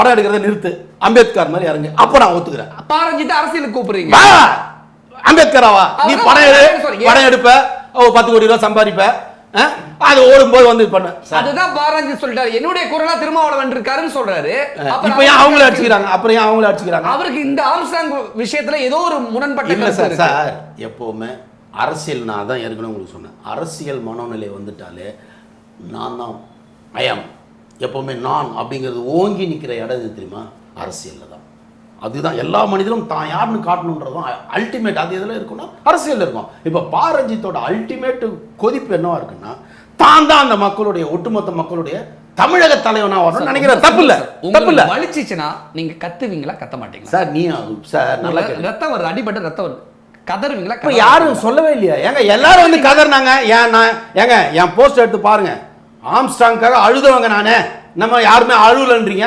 படம் எடுக்கிறத நிறுத்து, அம்பேத்கர் மாதிரி இறங்கு, அப்ப நான் ஒத்துக்கிறேன். பாரஞ்சித் அரசியலுக்கு கூப்பிடுறீங்க. அம்பேத்கராவா நீ படம் எடுப்ப, 10 கோடி ரூபாய் சம்பாதிப்ப, அது ஓடும்போது வந்து பண்ண. அதுதான் பாரஞ்சித் சொல்லிட்டாரு, என்னுடைய குரலா திருமாவளவன் இருக்காருன்னு சொல்றாரு. இப்ப ஏன் அவங்கள அடிச்சுக்கிறாங்க? அப்புறம் ஏன் அவங்கள அடிச்சுக்கிறாங்க? அவருக்கு இந்த ஆம்ஸ்ட்ராங் விஷயத்துல ஏதோ ஒரு முரண்பட்ட இல்ல சார். எப்பவுமே அரசியல், நான் தான் ஏற்கனவே உங்களுக்கு சொன்னேன், அரசியல் மனோநிலை வந்துட்டாலே நான் தான் ஐயம், எப்பவுமே நான் அப்படிங்கிறது ஓங்கி நிற்கிற இடம் எது தெரியுமா? அரசியலில் தான். அதுதான் எல்லா மனிதனும் தான் யாருன்னு காட்டணுன்றதும் அல்டிமேட். அது எதில் இருக்குன்னா அரசியல் இருக்கும். இப்போ பாரஞ்சித்தோட அல்டிமேட் கொதிப்பு என்னவா இருக்குன்னா, தான் தான் அந்த மக்களுடைய, ஒட்டுமொத்த மக்களுடைய தமிழக தலைவனா வரணும்னு நினைக்கிற. தப்பு இல்ல. வலிச்சிச்சுன்னா நீங்க கத்துவீங்களா, கத்த மாட்டீங்களா? சார் நீ சார் நல்லா ரத்தம் வருது, அடிபட்டு ரத்தம் வருது, கதறுவீங்களா? இப்போ யாரும் சொல்லவே இல்லையா? ஏங்க எல்லாரும் வந்து கதறினாங்க. ஏங்க என் போஸ்ட் எடுத்து பாருங்க, ஆம்ஸ்ட்ராங்காக அழுதவங்க நானே, நம்ம யாருமே அழுவலன்றீங்க.